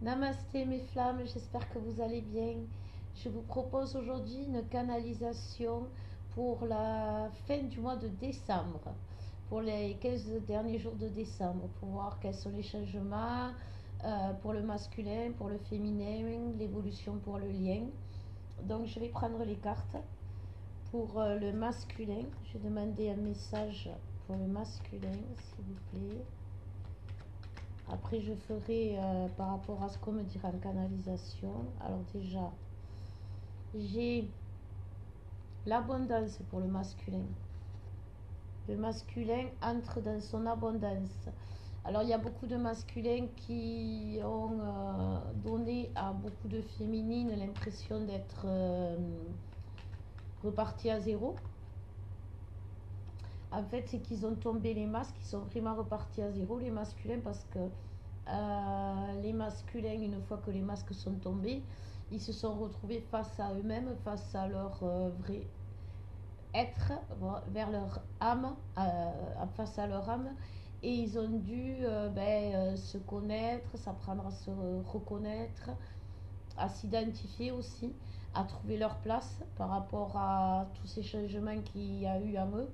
Namasté mes flammes, j'espère que vous allez bien. Je vous propose aujourd'hui une canalisation pour la fin du mois de décembre, pour les 15 derniers jours de décembre, pour voir quels sont les changements pour le masculin, pour le féminin, l'évolution pour le lien. Donc je vais prendre les cartes pour le masculin. Je vais demander un message pour le masculin, s'il vous plaît. Après, je ferai par rapport à ce qu'on me dira en canalisation. Alors déjà, j'ai l'abondance pour le masculin. Le masculin entre dans son abondance. Alors, il y a beaucoup de masculins qui ont donné à beaucoup de féminines l'impression d'être repartis à zéro. En fait, c'est qu'ils ont tombé les masques, ils sont vraiment repartis à zéro, les masculins, parce que les masculins, une fois que les masques sont tombés, ils se sont retrouvés face à eux-mêmes, face à leur vrai être, vers leur âme, face à leur âme, et ils ont dû se connaître, s'apprendre à se reconnaître, à s'identifier aussi, à trouver leur place par rapport à tous ces changements qu'il y a eu en eux.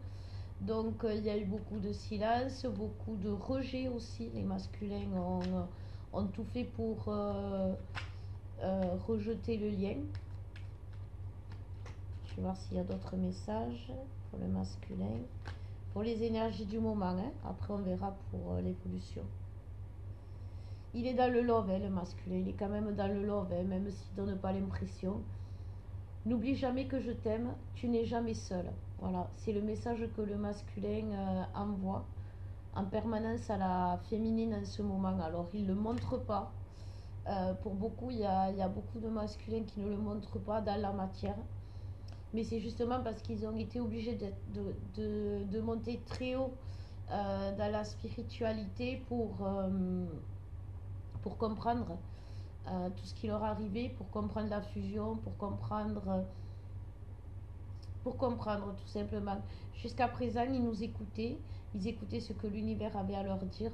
Donc il y a eu beaucoup de silence, beaucoup de rejet aussi. Les masculins ont tout fait pour rejeter le lien. Je vais voir s'il y a d'autres messages pour le masculin. Pour les énergies du moment, hein. Après on verra pour l'évolution. Il est dans le love, hein, le masculin. Il est quand même dans le love, hein, même s'il ne donne pas l'impression. N'oublie jamais que je t'aime, tu n'es jamais seul. Voilà, c'est le message que le masculin envoie en permanence à la féminine en ce moment. Alors, il ne le montre pas. Pour beaucoup, il y a beaucoup de masculins qui ne le montrent pas dans la matière. Mais c'est justement parce qu'ils ont été obligés de monter très haut dans la spiritualité pour comprendre tout ce qui leur arrivait, pour comprendre la fusion, pour comprendre tout simplement. Jusqu'à présent, ils nous écoutaient, ils écoutaient ce que l'univers avait à leur dire.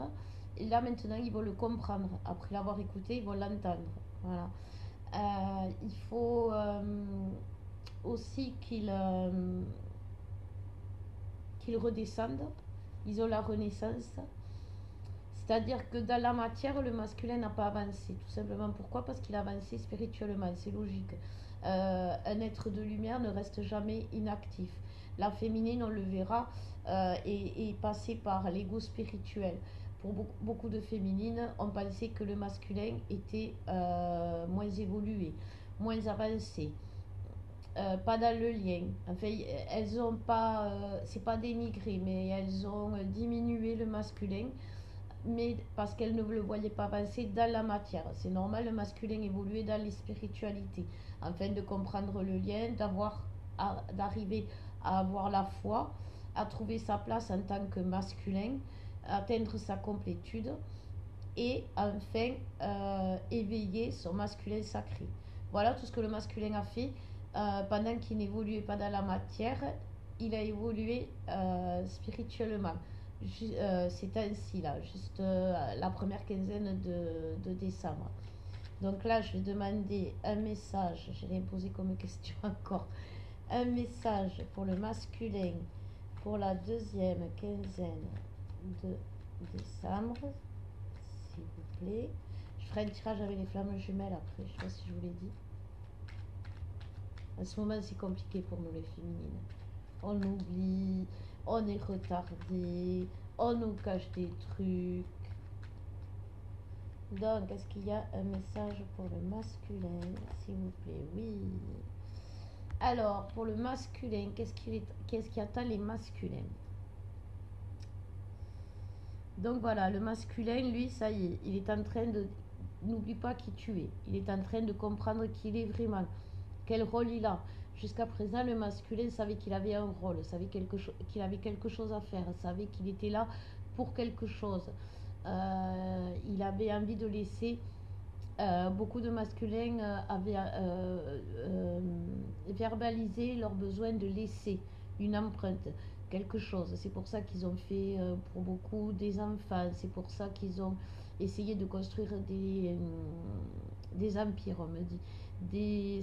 Et là, maintenant, ils vont le comprendre. Après l'avoir écouté, ils vont l'entendre. Voilà. Il faut aussi qu'ils redescendent. Ils ont la renaissance. C'est-à-dire que dans la matière, le masculin n'a pas avancé. Tout simplement pourquoi? Parce qu'il a avancé spirituellement. C'est logique. Un être de lumière ne reste jamais inactif. La féminine, on le verra, est passée par l'ego spirituel. Pour beaucoup de féminines, on pensait que le masculin était moins évolué, moins avancé, pas dans le lien. Enfin, elles ont pas, c'est pas dénigré, mais elles ont diminué le masculin, mais parce qu'elles ne le voyaient pas avancer dans la matière. C'est normal, le masculin évoluait dans les spiritualités, afin de comprendre le lien, d'arriver à avoir la foi, à trouver sa place en tant que masculin, atteindre sa complétude et enfin éveiller son masculin sacré. Voilà tout ce que le masculin a fait pendant qu'il n'évoluait pas dans la matière, il a évolué spirituellement. C'est ainsi là, juste la première quinzaine de décembre. Donc là, je vais demander un message. J'ai rien posé comme question encore. Un message pour le masculin pour la deuxième quinzaine de décembre, s'il vous plaît. Je ferai un tirage avec les flammes jumelles après. Je sais pas si je vous l'ai dit. En ce moment, c'est compliqué pour nous les féminines. On oublie, on est retardé, on nous cache des trucs. Donc, est-ce qu'il y a un message pour le masculin, s'il vous plaît? Oui. Alors, pour le masculin, qu'est-ce qui attend les masculins? Donc voilà, le masculin, lui, ça y est, il est en train de... N'oublie pas qui tu es. Il est en train de comprendre qui il est vraiment, quel rôle il a. Jusqu'à présent, le masculin savait qu'il avait un rôle, savait qu'il avait quelque chose à faire, savait qu'il était là pour quelque chose. Il avait envie de laisser... beaucoup de masculins avaient verbalisé leur besoin de laisser une empreinte, quelque chose. C'est pour ça qu'ils ont fait pour beaucoup des enfants. C'est pour ça qu'ils ont essayé de construire des empires, on me dit.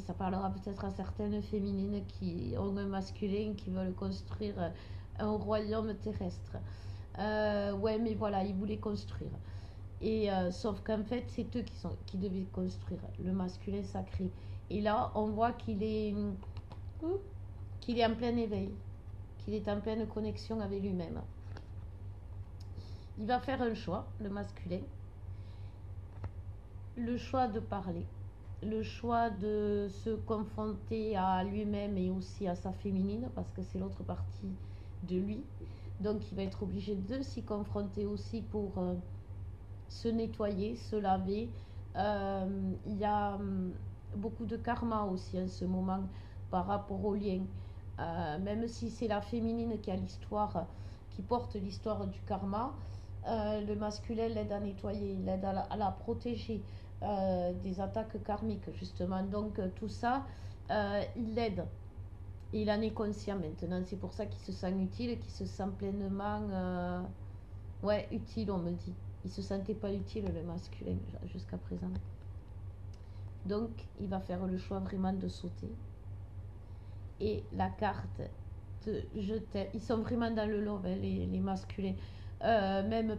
Ça parlera peut-être à certaines féminines qui ont un masculin, qui veulent construire un royaume terrestre. Ouais, mais voilà, ils voulaient construire. Et sauf qu'en fait, c'est eux qui devaient construire le masculin sacré. Et là, on voit qu'il est en plein éveil, qu'il est en pleine connexion avec lui-même. Il va faire un choix, le masculin, le choix de parler, le choix de se confronter à lui-même et aussi à sa féminine, parce que c'est l'autre partie de lui. Donc il va être obligé de s'y confronter aussi pour se nettoyer, se laver. Il y a beaucoup de karma aussi en ce moment par rapport au lien. Même si c'est la féminine qui a l'histoire, qui porte l'histoire du karma, le masculin l'aide à nettoyer, l'aide à la protéger des attaques karmiques justement. Donc tout ça, il l'aide. Et il en est conscient maintenant. C'est pour ça qu'il se sent utile, qu'il se sent pleinement utile, on me dit. Il se sentait pas utile le masculin jusqu'à présent. Donc il va faire le choix vraiment de sauter. Et la carte de je t'aime, ils sont vraiment dans le love, hein, les masculins. Même,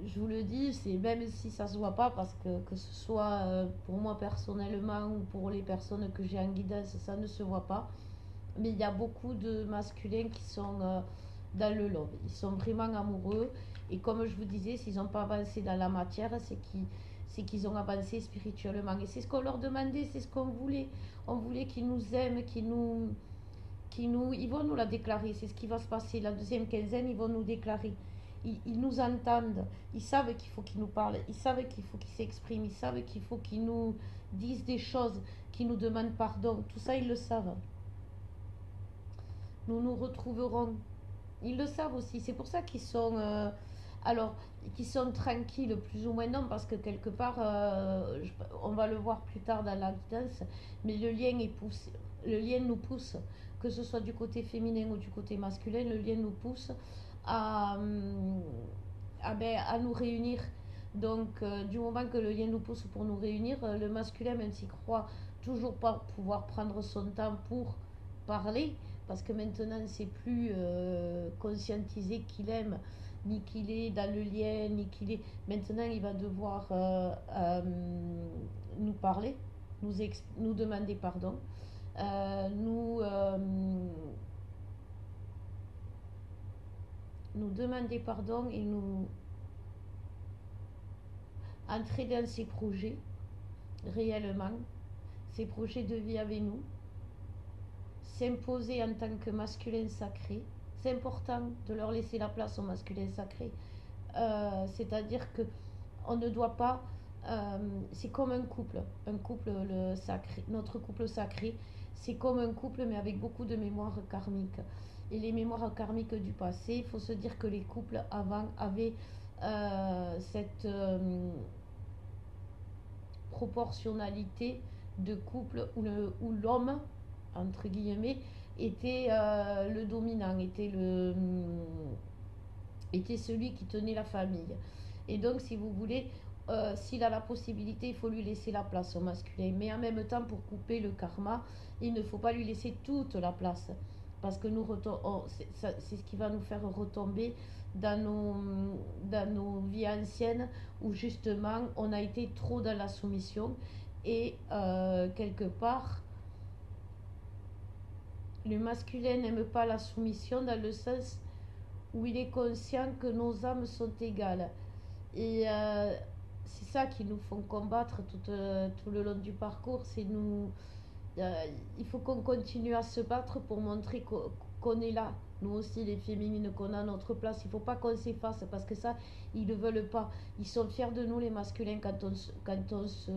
je vous le dis, c'est même si ça se voit pas, parce que ce soit pour moi personnellement ou pour les personnes que j'ai en guidance, ça ne se voit pas. Mais il y a beaucoup de masculins qui sont dans le love. Ils sont vraiment amoureux. Et comme je vous disais, s'ils n'ont pas avancé dans la matière, c'est qu'ils ont avancé spirituellement. Et c'est ce qu'on leur demandait, c'est ce qu'on voulait. On voulait qu'ils nous aiment, ils vont nous la déclarer. C'est ce qui va se passer. La deuxième quinzaine, ils vont nous déclarer. Ils nous entendent. Ils savent qu'il faut qu'ils nous parlent. Ils savent qu'il faut qu'ils s'expriment. Ils savent qu'il faut qu'ils nous disent des choses, qu'ils nous demandent pardon. Tout ça, ils le savent. Nous nous retrouverons. Ils le savent aussi. C'est pour ça qu'ils sont qu'ils sont tranquilles, plus ou moins non, parce que quelque part, on va le voir plus tard dans la guidance, mais le lien nous pousse, que ce soit du côté féminin ou du côté masculin, le lien nous pousse à nous réunir. Donc, du moment que le lien nous pousse pour nous réunir, le masculin, même s'il croit toujours pas pouvoir prendre son temps pour parler, parce que maintenant c'est plus conscientisé qu'il aime, ni qu'il est dans le lien, ni qu'il est. Maintenant il va devoir nous parler, nous demander pardon, nous demander pardon et nous entrer dans ses projets réellement, ses projets de vie avec nous, s'imposer en tant que masculin sacré. C'est important de leur laisser la place au masculin sacré. C'est-à-dire que on ne doit pas. C'est comme un couple. Le sacré, notre couple sacré, c'est comme un couple, mais avec beaucoup de mémoires karmiques. Et les mémoires karmiques du passé, il faut se dire que les couples avant avaient cette proportionnalité de couple où l'homme, entre guillemets, était le dominant, était celui qui tenait la famille. Et donc, si vous voulez, s'il a la possibilité, il faut lui laisser la place au masculin. Mais en même temps, pour couper le karma, il ne faut pas lui laisser toute la place. Parce que c'est ce qui va nous faire retomber dans nos vies anciennes où justement on a été trop dans la soumission. Et quelque part, le masculin n'aime pas la soumission dans le sens où il est conscient que nos âmes sont égales. Et c'est ça qui nous font combattre tout le long du parcours. Il faut qu'on continue à se battre pour montrer qu'on est là. Nous aussi, les féminines, qu'on a notre place. Il ne faut pas qu'on s'efface parce que ça, ils ne veulent pas. Ils sont fiers de nous, les masculins, quand on se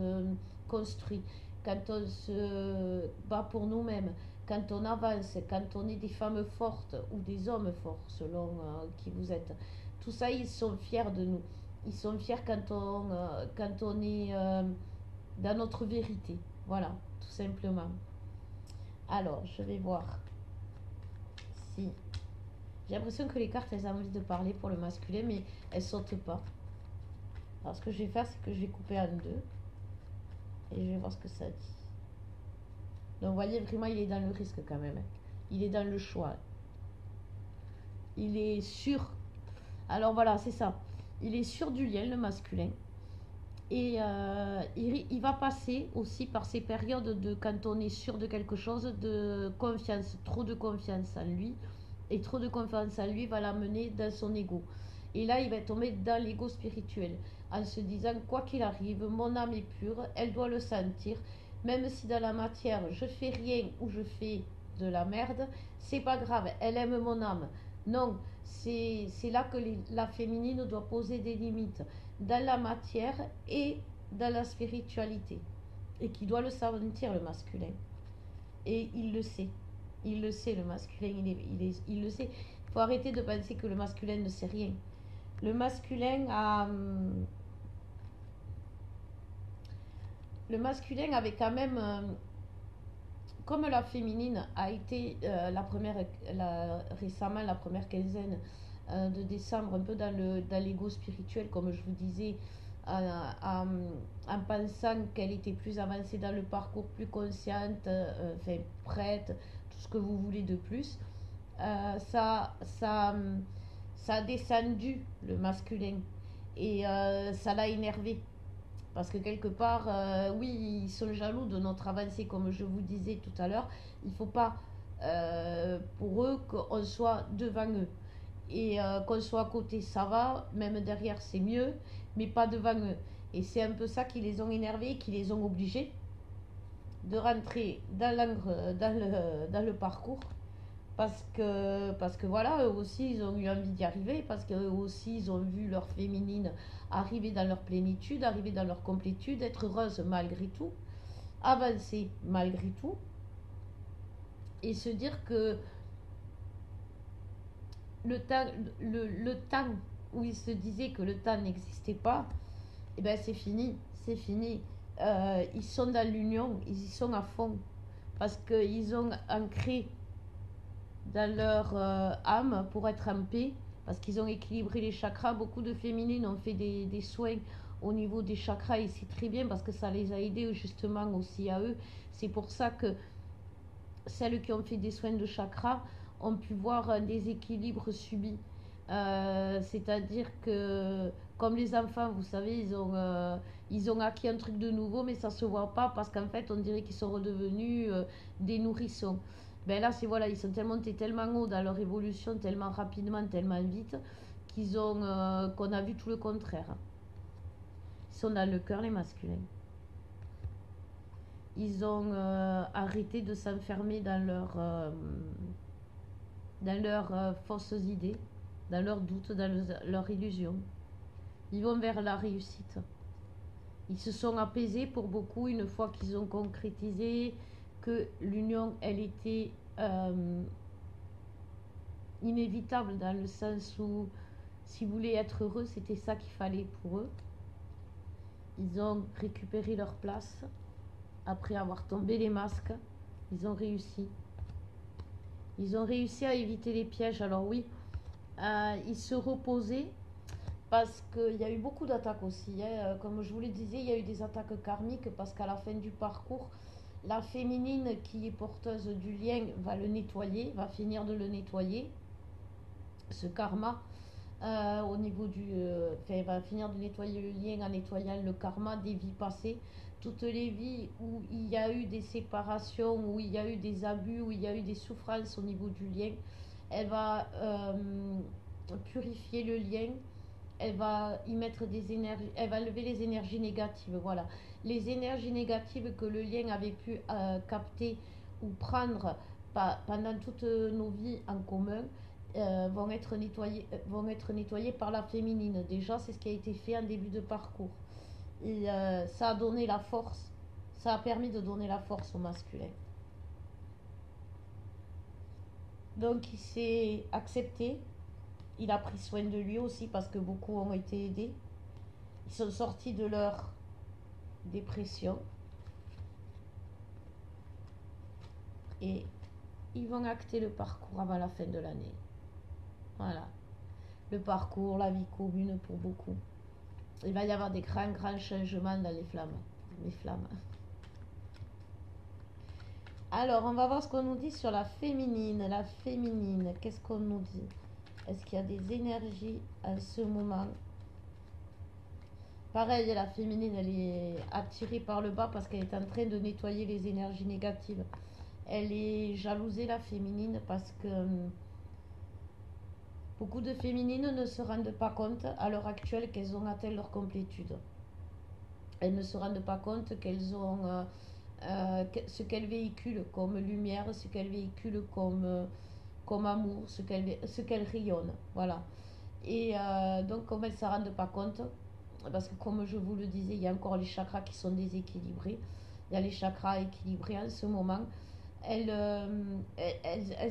construit, quand on se bat pour nous-mêmes, quand on avance, quand on est des femmes fortes ou des hommes forts, selon qui vous êtes. Tout ça, ils sont fiers de nous. Ils sont fiers quand on est dans notre vérité. Voilà, tout simplement. Alors, je vais voir si... J'ai l'impression que les cartes, elles ont envie de parler pour le masculin, mais elles sautent pas. Alors, ce que je vais faire, c'est que je vais couper en deux. Et je vais voir ce que ça dit. Donc vous voyez, vraiment, il est dans le risque quand même. Il est dans le choix. Il est sûr. Alors voilà, c'est ça. Il est sûr du lien, le masculin. Et il va passer aussi par ces périodes de quand on est sûr de quelque chose, de confiance, trop de confiance en lui. Et trop de confiance en lui va l'amener dans son ego. Et là, il va tomber dans l'ego spirituel, en se disant, quoi qu'il arrive, mon âme est pure, elle doit le sentir, même si dans la matière, je fais rien ou je fais de la merde, c'est pas grave, elle aime mon âme. Non, c'est là que la féminine doit poser des limites, dans la matière et dans la spiritualité. Et qui doit le sentir, le masculin. Et il le sait. Il le sait, le masculin, il le sait. Il faut arrêter de penser que le masculin ne sait rien. Le masculin a... Le masculin avait quand même... comme la féminine a été récemment la première quinzaine de décembre, un peu dans l'ego spirituel, comme je vous disais, en pensant qu'elle était plus avancée dans le parcours, plus consciente, prête, tout ce que vous voulez de plus, ça a descendu le masculin et ça l'a énervé. Parce que quelque part, oui, ils sont jaloux de notre avancée, comme je vous disais tout à l'heure. Il ne faut pas, pour eux, qu'on soit devant eux. Et qu'on soit à côté, ça va, même derrière, c'est mieux, mais pas devant eux. Et c'est un peu ça qui les ont énervés, qui les ont obligés de rentrer dans le parcours. Parce que voilà, eux aussi, ils ont eu envie d'y arriver, parce qu'eux aussi, ils ont vu leur féminine arriver dans leur plénitude, arriver dans leur complétude, être heureuse malgré tout, avancer malgré tout, et se dire que le temps, le temps où ils se disaient que le temps n'existait pas, eh ben c'est fini, c'est fini. Ils sont dans l'union, ils y sont à fond, parce qu'ils ont ancré dans leur âme pour être en paix, parce qu'ils ont équilibré les chakras. Beaucoup de féminines ont fait des soins au niveau des chakras et c'est très bien parce que ça les a aidés justement aussi à eux. C'est pour ça que celles qui ont fait des soins de chakras ont pu voir un déséquilibre subi. C'est-à-dire que, comme les enfants, vous savez, ils ont acquis un truc de nouveau, mais ça ne se voit pas parce qu'en fait, on dirait qu'ils sont redevenus des nourrissons. Ben là, c'est voilà, ils sont tellement montés tellement haut dans leur évolution, tellement rapidement, tellement vite, qu'on a vu tout le contraire. Ils sont dans le cœur, les masculins. Ils ont arrêté de s'enfermer dans leurs fausses idées, dans leurs doutes, dans leurs illusions. Ils vont vers la réussite. Ils se sont apaisés pour beaucoup une fois qu'ils ont concrétisé que l'union, elle était inévitable dans le sens où s'ils voulaient être heureux, c'était ça qu'il fallait pour eux. Ils ont récupéré leur place après avoir tombé les masques. Ils ont réussi. Ils ont réussi à éviter les pièges. Alors oui, ils se reposaient parce qu'il y a eu beaucoup d'attaques aussi. Hein. Comme je vous le disais, il y a eu des attaques karmiques parce qu'à la fin du parcours, la féminine qui est porteuse du lien va le nettoyer, va finir de le nettoyer, ce karma. Au niveau va finir de nettoyer le lien en nettoyant le karma des vies passées. Toutes les vies où il y a eu des séparations, où il y a eu des abus, où il y a eu des souffrances au niveau du lien, elle va purifier le lien, elle va y mettre des énergies, elle va lever les énergies négatives, voilà. Les énergies négatives que le lien avait pu capter ou prendre pendant toutes nos vies en commun, vont être nettoyées par la féminine. Déjà, c'est ce qui a été fait en début de parcours. Et ça a donné la force, ça a permis de donner la force au masculin. Donc il s'est accepté, il a pris soin de lui aussi parce que beaucoup ont été aidés. Ils sont sortis de leur dépression et ils vont acter le parcours avant la fin de l'année. Voilà. Le parcours, la vie commune pour beaucoup. Il va y avoir des grands changements dans les flammes. Alors, on va voir ce qu'on nous dit sur la féminine. La féminine, qu'est-ce qu'on nous dit? Est-ce qu'il y a des énergies à ce moment? Pareil, la féminine, elle est attirée par le bas parce qu'elle est en train de nettoyer les énergies négatives. Elle est jalousée, la féminine, parce que beaucoup de féminines ne se rendent pas compte à l'heure actuelle qu'elles ont atteint leur complétude. Elles ne se rendent pas compte qu'elles ont ce qu'elles véhiculent comme lumière, ce qu'elles véhiculent comme amour, ce qu'elles rayonnent. Voilà. Et donc, comme elles ne s'en rendent pas compte, parce que comme je vous le disais, il y a encore les chakras qui sont déséquilibrés. Il y a les chakras équilibrés en ce moment. Elles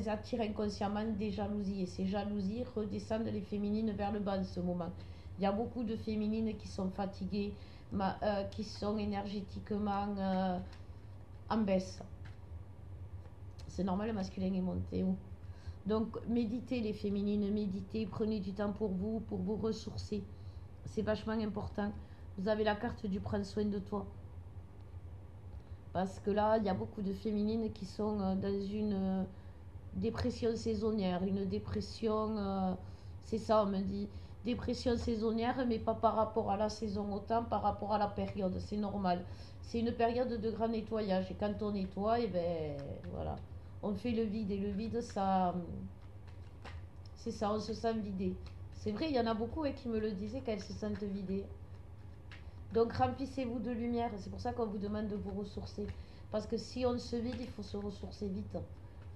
attirent inconsciemment des jalousies. Et ces jalousies redescendent les féminines vers le bas en ce moment. Il y a beaucoup de féminines qui sont fatiguées, qui sont énergétiquement en baisse. C'est normal, le masculin est monté haut. Donc méditez les féminines, méditez, prenez du temps pour vous ressourcer. C'est vachement important. Vous avez la carte du prendre soin de toi. Parce que là, il y a beaucoup de féminines qui sont dans une dépression saisonnière. Une dépression, c'est ça, on me dit. Dépression saisonnière, mais pas par rapport à la saison, autant par rapport à la période. C'est normal. C'est une période de grand nettoyage. Et quand on nettoie, et ben voilà, on fait le vide. Et le vide, ça, c'est ça, on se sent vidé. C'est vrai, il y en a beaucoup qui me le disaient qu'elles se sentent vidées. Donc remplissez-vous de lumière. C'est pour ça qu'on vous demande de vous ressourcer. Parce que si on se vide, il faut se ressourcer vite.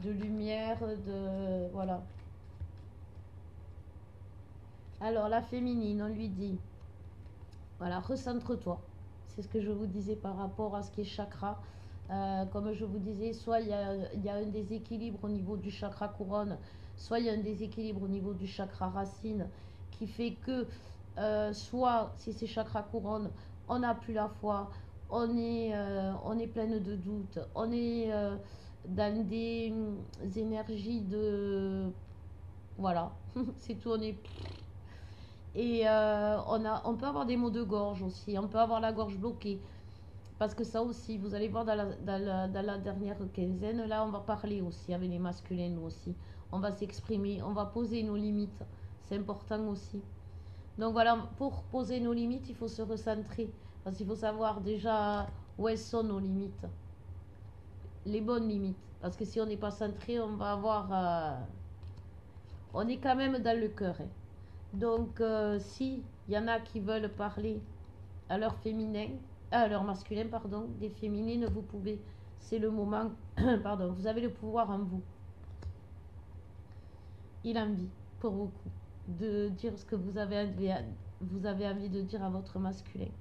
De lumière, de... Voilà. Alors la féminine, on lui dit, voilà, recentre-toi. C'est ce que je vous disais par rapport à ce qui est chakra. Comme je vous disais, soit il y a un déséquilibre au niveau du chakra couronne, soit il y a un déséquilibre au niveau du chakra racine, qui fait que soit si c'est chakra couronne, on n'a plus la foi, on est pleine de doutes, on est dans des énergies de... Voilà, c'est tout, on est... Et on peut avoir des maux de gorge aussi, on peut avoir la gorge bloquée. Parce que ça aussi, vous allez voir dans la dernière quinzaine, là on va parler aussi avec les masculins, nous aussi. On va s'exprimer, on va poser nos limites. C'est important aussi. Donc voilà, pour poser nos limites, il faut se recentrer. Parce qu'il faut savoir déjà où elles sont nos limites. Les bonnes limites. Parce que si on n'est pas centré, on va avoir... on est quand même dans le cœur. Hein. Donc si il y en a qui veulent parler à leur féminin, à leur masculin, pardon, des féminines, vous pouvez. C'est le moment, pardon, vous avez le pouvoir en vous. Il a envie, pour beaucoup, de dire ce que vous avez envie de dire à votre masculin.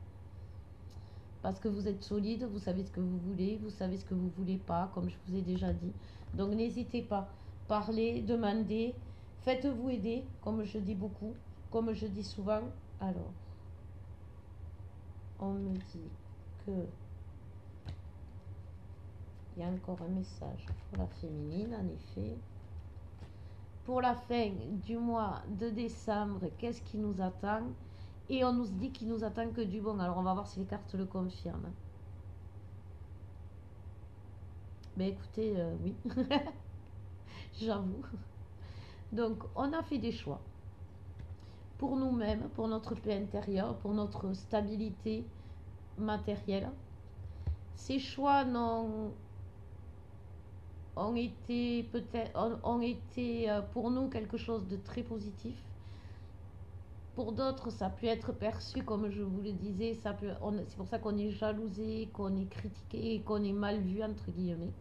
Parce que vous êtes solide, vous savez ce que vous voulez, vous savez ce que vous voulez pas, comme je vous ai déjà dit. Donc n'hésitez pas, parlez, demandez, faites-vous aider, comme je dis beaucoup, comme je dis souvent. Alors, on me dit que il y a encore un message pour la féminine, en effet. Pour la fin du mois de décembre, qu'est-ce qui nous attend? Et on nous dit qu'il nous attend que du bon. Alors on va voir si les cartes le confirment. Ben écoutez, oui, j'avoue. Donc on a fait des choix. Pour nous-mêmes, pour notre paix intérieure, pour notre stabilité matérielle. Ces choix ont été pour nous quelque chose de très positif. Pour d'autres, ça peut être perçu, comme je vous le disais, c'est pour ça qu'on est jalousé, qu'on est critiqué, qu'on est mal vu, entre guillemets.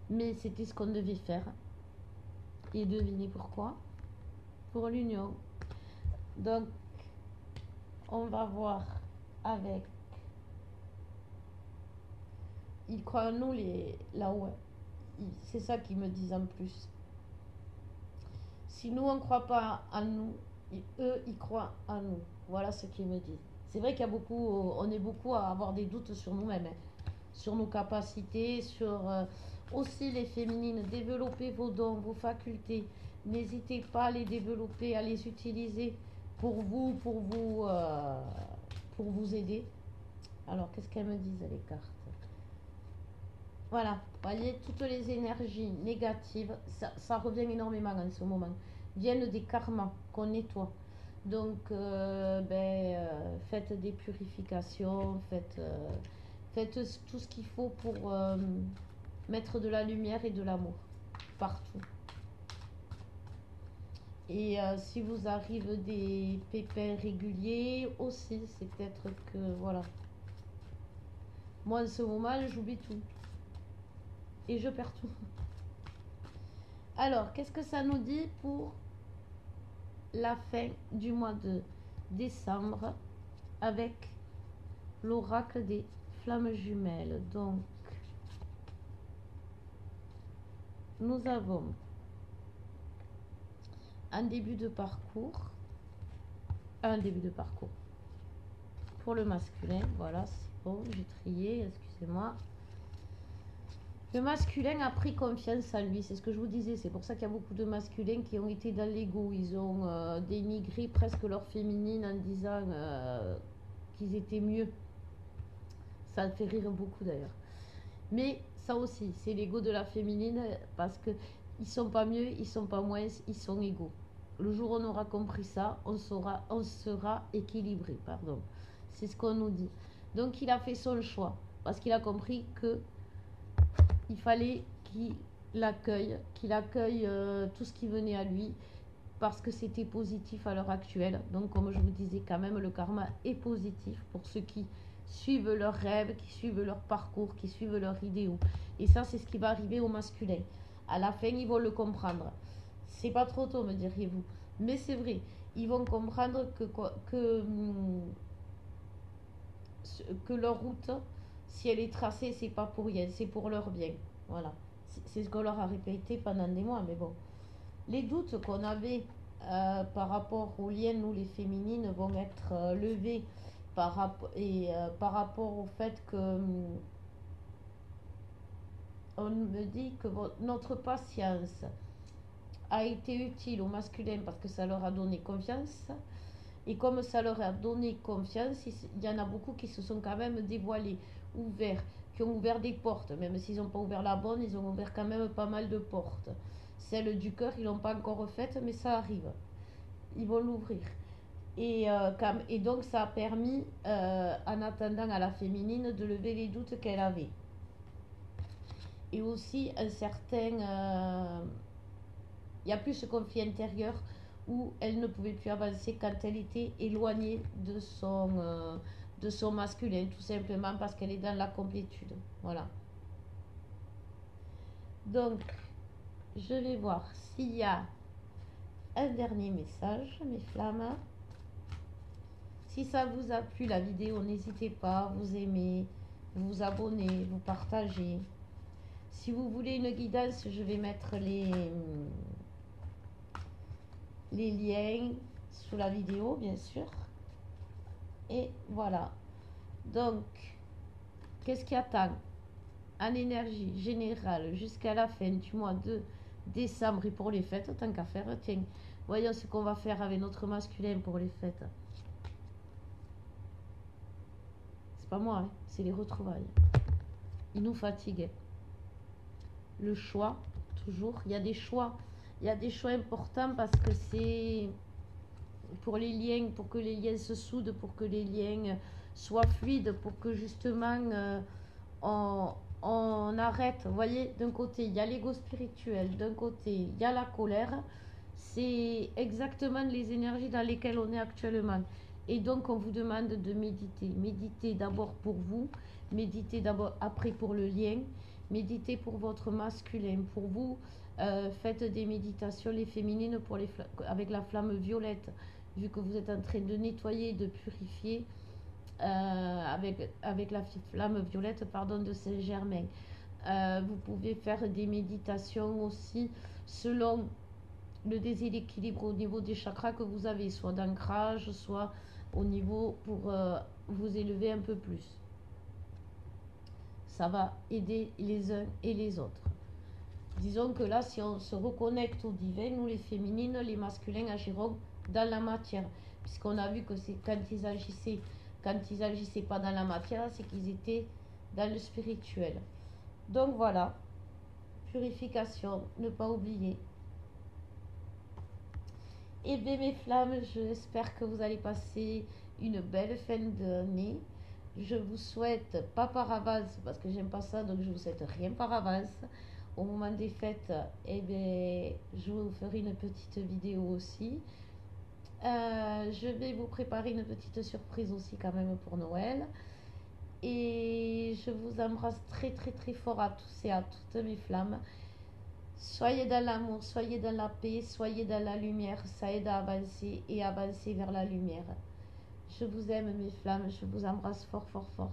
Mais c'était ce qu'on devait faire. Et devinez pourquoi? Pour l'union. Donc, on va voir avec... Ils croient en nous, là-haut. C'est ça qu'ils me disent en plus. Si nous, on ne croit pas en nous, eux, ils croient en nous. Voilà ce qu'ils me disent. C'est vrai on est beaucoup à avoir des doutes sur nous-mêmes, hein, sur nos capacités, sur aussi les féminines. Développez vos dons, vos facultés. N'hésitez pas à les développer, à les utiliser pour vous aider. Alors, qu'est-ce qu'elles me disent, les cartes? Voilà, vous voyez, toutes les énergies négatives, ça revient énormément en ce moment, viennent des karmas qu'on nettoie. Donc, faites des purifications, faites tout ce qu'il faut pour mettre de la lumière et de l'amour partout. Et si vous arrive des pépins réguliers aussi, c'est peut-être que, voilà. Moi, en ce moment, j'oublie tout. Et je perds tout. Alors, qu'est-ce que ça nous dit pour la fin du mois de décembre avec l'oracle des flammes jumelles? Donc, nous avons un début de parcours pour le masculin. Voilà, c'est bon, j'ai trié, excusez-moi. Le masculin a pris confiance en lui, c'est ce que je vous disais. C'est pour ça qu'il y a beaucoup de masculins qui ont été dans l'ego. Ils ont dénigré presque leur féminine en disant qu'ils étaient mieux. Ça fait rire beaucoup d'ailleurs. Mais ça aussi, c'est l'ego de la féminine parce que ils sont pas mieux, ils sont pas moins, ils sont égaux. Le jour où on aura compris ça, on sera équilibré, pardon. C'est ce qu'on nous dit. Donc il a fait son choix parce qu'il a compris que il fallait qu'il accueille tout ce qui venait à lui parce que c'était positif à l'heure actuelle. Donc comme je vous disais, quand même le karma est positif pour ceux qui suivent leurs rêves, qui suivent leur parcours, qui suivent leurs idéaux. Et ça, c'est ce qui va arriver au masculin. À la fin, ils vont le comprendre. C'est pas trop tôt, me diriez-vous. Mais c'est vrai, ils vont comprendre que leur route, si elle est tracée, c'est pas pour rien, c'est pour leur bien. Voilà. C'est ce qu'on leur a répété pendant des mois, mais bon. Les doutes qu'on avait par rapport aux liens, nous les féminines, vont être levés par rapport au fait que on me dit que notre patience a été utile au masculin parce que ça leur a donné confiance. Et comme ça leur a donné confiance, il y en a beaucoup qui se sont quand même dévoilés, ouverts, qui ont ouvert des portes. Même s'ils n'ont pas ouvert la bonne, ils ont ouvert quand même pas mal de portes. Celle du cœur, ils l'ont pas encore refaite, mais ça arrive. Ils vont l'ouvrir. Et donc ça a permis, en attendant à la féminine, de lever les doutes qu'elle avait. Et aussi un certain... il y a plus ce conflit intérieur où elle ne pouvait plus avancer quand elle était éloignée de son masculin, tout simplement parce qu'elle est dans la complétude. Voilà. Donc, je vais voir s'il y a un dernier message, mes flammes. Si ça vous a plu la vidéo, n'hésitez pas à vous aimer, vous abonner, vous partager. Si vous voulez une guidance, je vais mettre les liens sous la vidéo, bien sûr. Et voilà. Donc, qu'est-ce qui attend en énergie générale jusqu'à la fin du mois de décembre et pour les fêtes, tant qu'à faire, tiens, voyons ce qu'on va faire avec notre masculin pour les fêtes. C'est pas moi, hein, c'est les retrouvailles. Il nous fatigue. Le choix, toujours. Il y a des choix importants parce que c'est pour les liens, pour que les liens se soudent, pour que les liens soient fluides, pour que justement on arrête. Vous voyez, d'un côté, il y a l'ego spirituel, d'un côté, il y a la colère. C'est exactement les énergies dans lesquelles on est actuellement. Et donc, on vous demande de méditer. Méditez d'abord pour vous, méditez d'abord après pour le lien, méditez pour votre masculin. Pour vous, faites des méditations, les féminines, avec la flamme violette, vu que vous êtes en train de nettoyer, de purifier. Avec la flamme violette de Saint-Germain. Vous pouvez faire des méditations aussi selon le déséquilibre au niveau des chakras que vous avez, soit d'ancrage, soit au niveau pour vous élever un peu plus. Ça va aider les uns et les autres. Disons que là, si on se reconnecte au divin, nous les féminines, les masculins agiront dans la matière, puisqu'on a vu que c'est quand ils agissaient pas dans la matière, c'est qu'ils étaient dans le spirituel. Donc voilà, purification, ne pas oublier. Et bien mes flammes, j'espère que vous allez passer une belle fin d'année. Je vous souhaite, pas par avance, parce que j'aime pas ça, donc je vous souhaite rien par avance. Au moment des fêtes, eh bien, je vous ferai une petite vidéo aussi. Je vais vous préparer une petite surprise aussi quand même pour Noël. Et je vous embrasse très très très fort à tous et à toutes mes flammes. Soyez dans l'amour, soyez dans la paix, soyez dans la lumière. Ça aide à avancer et avancer vers la lumière. Je vous aime mes flammes, je vous embrasse fort fort fort.